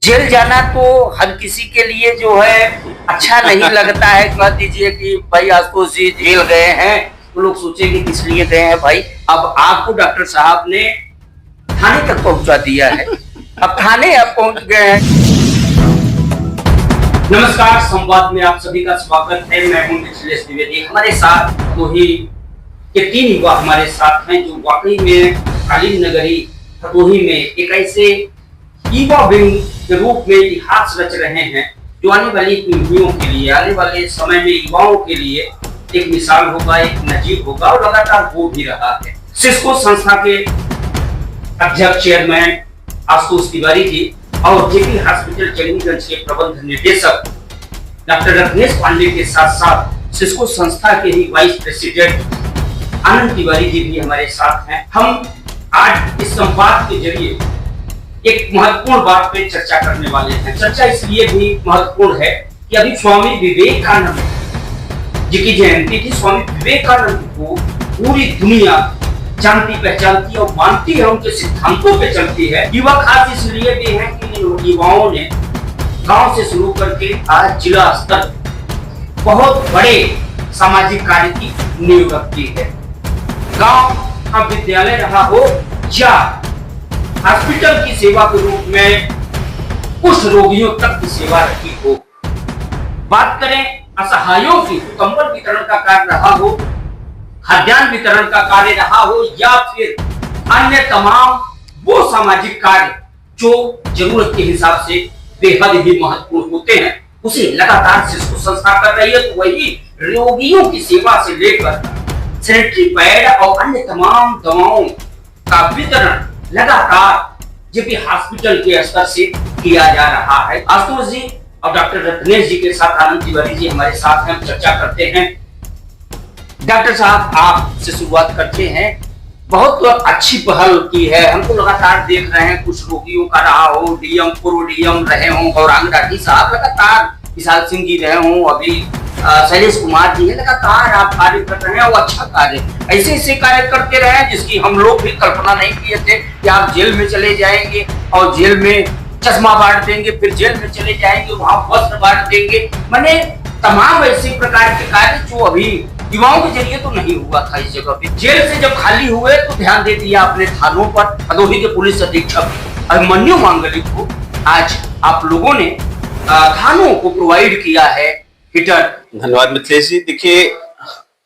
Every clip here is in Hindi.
जेल जाना तो हर किसी के लिए जो है अच्छा नहीं लगता है। कह दीजिए कि भाई आशुतोष जी जेल गए हैं तो लोग सोचेंगे किस लिए गए हैं भाई। अब आपको डॉक्टर साहब ने थाने तक पहुंचा दिया है, अब थाने आप पहुंच गए हैं। नमस्कार, संवाद में आप सभी का स्वागत है। मैं हूं मिथिलेश द्विवेदी। हमारे साथ भदोही के 3 युवा हमारे साथ हैं जो वाकई में कालीन नगरी भदोही में एक ऐसे युवा विंग के रूप में इतिहास रच रहे हैं जो आने वाली पीढ़ियों के लिए, आने वाले समय में युवाओं के लिए एक मिसाल होगा, एक नजीर होगा और लगातार हो भी रहा है। सिस्को संस्था के अध्यक्ष चेयरमैन आशुतोष तिवारी जी और जेपी हॉस्पिटल चंडीगंज के प्रबंध निदेशक डॉक्टर रत्नेश पांडे के साथ साथ सिस्को संस्था के ही वाइस प्रेसिडेंट आनंद तिवारी जी भी हमारे साथ हैं। हम आज इस संवाद के जरिए एक महत्वपूर्ण बात पे चर्चा करने वाले हैं। चर्चा इसलिए भी महत्वपूर्ण है कि अभी स्वामी विवेकानंद जी की जयंती थी। स्वामी विवेकानंद को पूरी दुनिया जानती पहचानती और मानती है, उनके सिद्धांतों पे चलती है। युवा खास इसलिए भी है कि युवाओं ने गांव से शुरू करके आज जिला स्तर बहुत बड़े सामाजिक कार्य की नींव रखी है। गांव का विद्यालय रहा हो या हॉस्पिटल की सेवा के रूप में कुछ रोगियों तक की सेवा रखी हो। बात करें असहायों की, कंबल वितरण का कार्य रहा हो, खाद्यान्न वितरण का कार्य रहा हो या फिर अन्य तमाम वो सामाजिक कार्य जो जरूरत के हिसाब से बेहद ही महत्वपूर्ण होते हैं, उसे लगातार सिस्को संस्था कर रही है। तो वही रोगियों की सेवा से लेकर सैनिटरी पैड और अन्य तमाम दवाओं का वितरण लगातार जेपी हॉस्पिटल के स्तर से किया जा रहा है। आशुतोष जी और डॉक्टर रत्नेश जी के साथ आनंद तिवारी जी हमारे साथ हैं, चर्चा करते हैं। डॉक्टर साहब, आपसे शुरुआत करते हैं। बहुत अच्छी पहल की है, हम तो लगातार देख रहे हैं, कुछ रोगियों का रहा हो, डीएम पूर्व डीएम रहे हों और राठी साहब लगातार, विशाल सिंह जी रहे हों, अभी शैलेश कुमार जी है, लगातार आप कार्य कर रहे हैं और अच्छा कार्य, ऐसे ऐसे कार्य करते रहे जिसकी हम लोग भी कल्पना नहीं किए थे कि आप जेल में चले जाएंगे और जेल में चश्मा बांट देंगे, फिर जेल में चले जाएंगे, वहां वस्त्र बांट देंगे। मैंने तमाम ऐसे प्रकार के कार्य जो अभी युवाओं के जरिए तो नहीं हुआ था इस जगह पे। जेल से जब खाली हुए तो ध्यान दे दिया अपने थानों पर। भदोही के पुलिस अधीक्षक अभिमन्यु मांगलिक को आज आप लोगों ने थानों को प्रोवाइड किया है हीटर। धन्यवाद मिथिलेश जी। देखिए,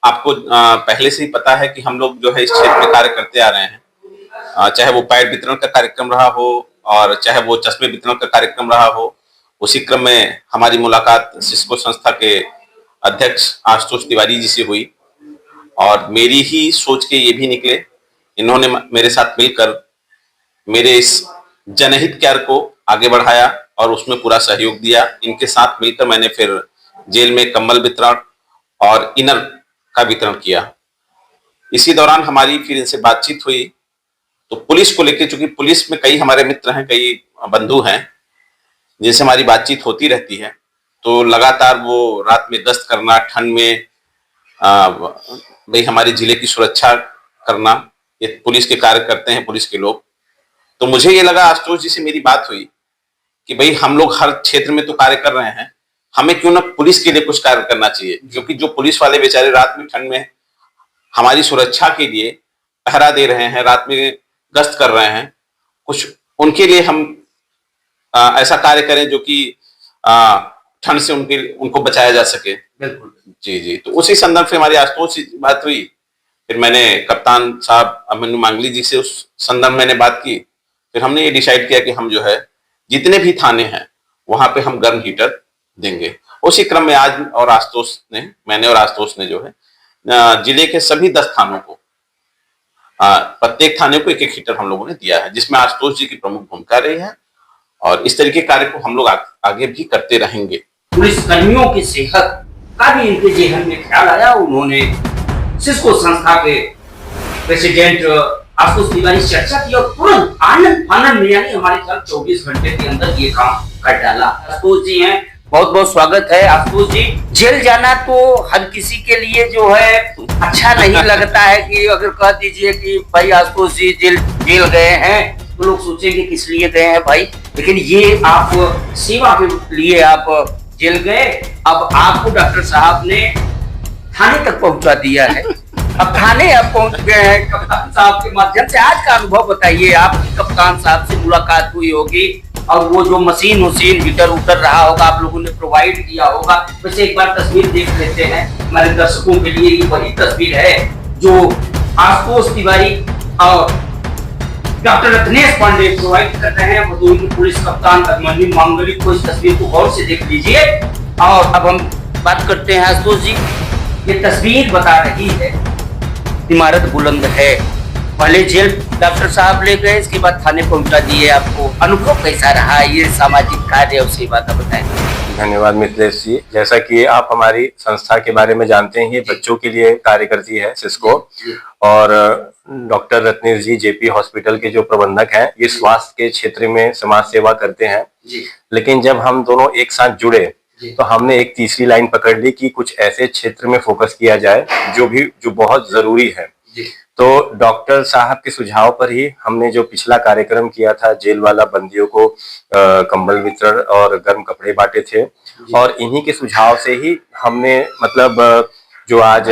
आपको पहले से ही पता है कि हम लोग जो है इस क्षेत्र में कार्य करते आ रहे हैं, चाहे वो पैड वितरण का कार्यक्रम रहा हो और चाहे वो चश्मे वितरण का कार्यक्रम रहा हो। उसी क्रम में हमारी मुलाकात सिस्को संस्था के अध्यक्ष आशुतोष तिवारी जी से हुई और मेरी ही सोच के ये भी निकले। इन्होंने मेरे साथ मिलकर मेरे इस जनहित कार्य को आगे बढ़ाया और उसमें पूरा सहयोग दिया। इनके साथ मिलकर मैंने फिर जेल में कंबल वितरण और इनर का वितरण किया। इसी दौरान हमारी फिर इनसे बातचीत हुई तो पुलिस को लेकर, चूंकि पुलिस में कई हमारे मित्र हैं, कई बंधु हैं जिनसे हमारी बातचीत होती रहती है, तो लगातार वो रात में गश्त करना, ठंड में भाई हमारे जिले की सुरक्षा करना, ये पुलिस के कार्य करते हैं पुलिस के लोग। तो मुझे ये लगा, आशुतोष जी से मेरी बात हुई कि भाई हम लोग हर क्षेत्र में तो कार्य कर रहे हैं, हमें क्यों ना पुलिस के लिए कुछ कार्य करना चाहिए, क्योंकि जो पुलिस वाले बेचारे रात में ठंड में हमारी सुरक्षा के लिए पहरा दे रहे हैं, रात में गश्त कर रहे हैं, कुछ उनके लिए हम ऐसा कार्य करें जो कि ठंड से उनको बचाया जा सके। बिल्कुल जी जी। तो उसी संदर्भ से हमारी आशुतोष से बात हुई। फिर मैंने कप्तान साहब अभिमन्यु मांगली जी से उस संदर्भ मैंने बात की। फिर हमने ये डिसाइड किया कि हम जो है जितने भी थाने हैं वहां पे हम गर्म हीटर देंगे। उसी क्रम में आज और मैंने और आशुतोष ने जो है जिले के सभी 10 थानों को, प्रत्येक थाने को 1-1 हीटर हम लोगों ने दिया है, जिसमें आशुतोष जी की प्रमुख भूमिका रही है और इस तरीके के कार्य को हम लोग आगे भी करते रहेंगे। पुलिस कर्मियों की सेहत का भी इनके जेहन में ख्याल आया। उन्होंने सिस्को संस्था के प्रेसिडेंट आशुतोष तिवारी से चर्चा की और तुरंत आनंद में यानी हमारे ख्याल 24 घंटे के अंदर ये काम कर डाला। आशुतोष जी हैं, बहुत बहुत स्वागत है। आशुतोष जी, जेल जाना तो हर किसी के लिए जो है अच्छा नहीं लगता है कि अगर कह दीजिए कि भाई आशुतोष जी जेल गए हैं तो लोग सोचेंगे किस लिए गए हैं भाई। लेकिन ये आप सेवा के लिए आप जेल गए, अब आपको डॉक्टर साहब ने थाने तक पहुंचा दिया है। अब थाने आप पहुंच गए हैं कप्तान साहब के माध्यम से। आज का अनुभव बताइए, आपकी कप्तान साहब से मुलाकात हुई होगी और वो जो मशीन हीटर उतर रहा होगा आप लोगों ने प्रोवाइड किया होगा। वैसे एक बार तस्वीर देख लेते हैं हमारे दर्शकों के लिए। ये वही तस्वीर है जो आशुतोष तिवारी और डॉक्टर रत्नेश पांडे प्रोवाइड कर रहे हैं भदोही के पुलिस कप्तान अभिमन्यु मांगलिक को। इस तस्वीर को गौर से देख लीजिए। और अब हम बात करते हैं आशुतोष जी। ये तस्वीर बता रही है इमारत बुलंद है, पहले जेल डॉक्टर साहब ले गए, इसके बाद थाने पहुंचा दिए। आपको अनुभव कैसा रहा ये सामाजिक कार्य और सेवा का बताएं। धन्यवाद मिथिलेश जी। जैसा कि आप हमारी संस्था के बारे में जानते हैं, ये बच्चों के लिए कार्य करती है सिस्को, और डॉक्टर रत्नेश जी जेपी हॉस्पिटल के जो प्रबंधक हैं, ये स्वास्थ्य के क्षेत्र में समाज सेवा करते हैं। लेकिन जब हम दोनों एक साथ जुड़े तो हमने एक तीसरी लाइन पकड़ ली कि कुछ ऐसे क्षेत्र में फोकस किया जाए जो बहुत जरूरी है। तो डॉक्टर साहब के सुझाव पर ही हमने जो पिछला कार्यक्रम किया था, जेल वाला बंदियों को कंबल वितरण और गर्म कपड़े बांटे थे, और इन्हीं के सुझाव से ही हमने मतलब जो आज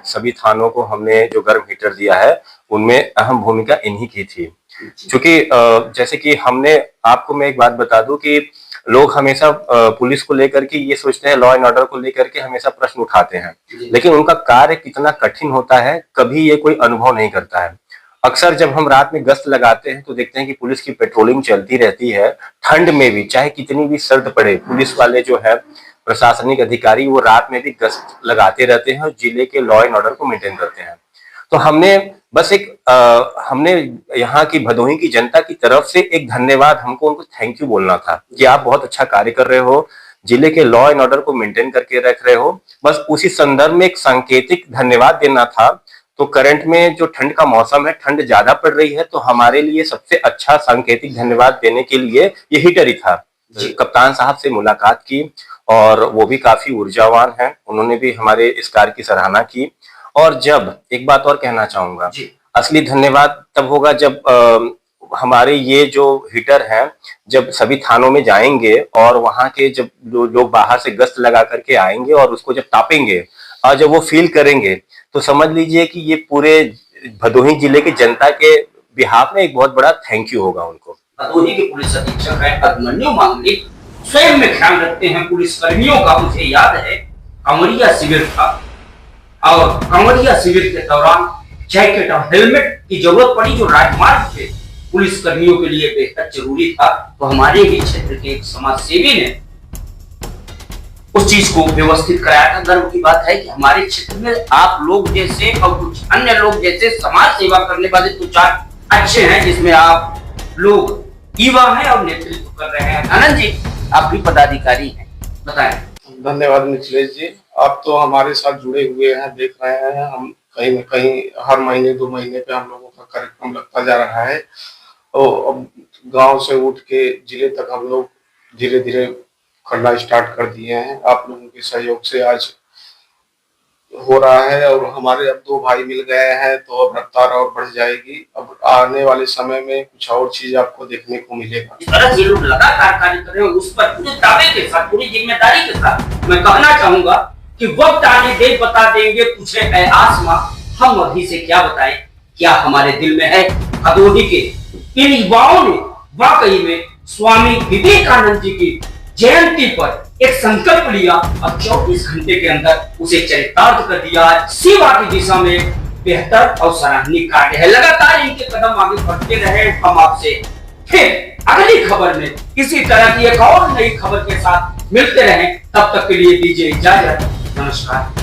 सभी थानों को हमने जो गर्म हीटर दिया है उनमें अहम भूमिका इन्हीं की थी। क्योंकि जैसे कि हमने आपको मैं एक बात बता दूं कि लोग हमेशा पुलिस को लेकर के ये सोचते हैं, लॉ एंड ऑर्डर को लेकर के हमेशा प्रश्न उठाते हैं, लेकिन उनका कार्य कितना कठिन होता है कभी ये कोई अनुभव नहीं करता है। अक्सर जब हम रात में गश्त लगाते हैं तो देखते हैं कि पुलिस की पेट्रोलिंग चलती रहती है, ठंड में भी, चाहे कितनी भी सर्द पड़े, पुलिस वाले जो है प्रशासनिक अधिकारी वो रात में भी गश्त लगाते रहते हैं और जिले के लॉ एंड ऑर्डर को मेंटेन करते हैं। तो हमने बस हमने यहाँ की भदोही की जनता की तरफ से एक धन्यवाद, हमको उनको थैंक यू बोलना था कि आप बहुत अच्छा कार्य कर रहे हो, जिले के लॉ एंड ऑर्डर को मेंटेन करके रख रहे हो। बस उसी संदर्भ में एक सांकेतिक धन्यवाद देना था। तो करंट में जो ठंड का मौसम है, ठंड ज्यादा पड़ रही है, तो हमारे लिए सबसे अच्छा सांकेतिक धन्यवाद देने के लिए ये हीटर ही था। कप्तान साहब से मुलाकात की और वो भी काफी ऊर्जावान है, उन्होंने भी हमारे इस कार्य की सराहना की। और जब एक बात और कहना चाहूंगा, असली धन्यवाद तब होगा जब हमारे ये जो हीटर हैं जब सभी थानों में जाएंगे और वहां के जब लोग बाहर से गश्त लगा करके आएंगे और उसको जब तापेंगे और जब वो फील करेंगे तो समझ लीजिए कि ये पूरे भदोही जिले की जनता के बिहाफ में एक बहुत बड़ा थैंक यू होगा उनको। भदोही के पुलिस अधीक्षक है अभिमन्यु मांगलिक, स्वयं में ख्याल रखते हैं पुलिस कर्मियों का। मुझे याद है कंवरिया शिविर था और कंवरिया शिविर के दौरान जैकेट और हेलमेट की जरूरत पड़ी जो राजमार्ग पे पुलिस कर्मियों के लिए बेहद जरूरी था। तो हमारे ही क्षेत्र के एक समाज सेवी ने उस चीज को व्यवस्थित कराया था। गर्व की बात है कि हमारे क्षेत्र में आप लोग जैसे और कुछ अन्य लोग जैसे समाज सेवा करने वाले तो चार अच्छे हैं, जिसमें आप लोग युवा हैं और नेतृत्व कर रहे हैं। आनंद जी, आप भी पदाधिकारी हैं, बताएं। धन्यवाद मिथिलेश जी, आप तो हमारे साथ जुड़े हुए हैं, देख रहे हैं हम कहीं न कहीं हर महीने 2 महीने पे हम लोगों का कार्यक्रम लगता जा रहा है। और अब गांव से उठ के जिले तक हम लोग धीरे धीरे करना स्टार्ट कर दिए हैं। आप लोगों के सहयोग से आज हो रहा है और हमारे अब 2 भाई मिल गए हैं तो अब रफ्तार और बढ़ जाएगी। अब आने वाले समय में कुछ और चीज आपको देखने को मिलेगा। इस तरह ये लोग लगातार कार्य कर रहे हैं, उस पर पूरे दावे के साथ, पूरी जिम्मेदारी के साथ मैं कहना चाहूंगा कि वक्त आने दे बता देंगे तुझे ऐ आसमां, हम अभी से क्या बताएं क्या हमारे दिल में है। भदोही के इन युवाओं ने वाकई में स्वामी विवेकानंद जी की जयंती पर एक संकल्प लिया और 24 घंटे के अंदर उसे चरितार्थ कर दिया। सेवा की दिशा में बेहतर और सराहनीय कार्य है। लगातार इनके कदम आगे बढ़ते रहे। हम आपसे फिर अगली खबर में इसी तरह की एक और नई खबर के साथ मिलते रहें। तब तक के लिए दीजिए इजाजत। नमस्कार।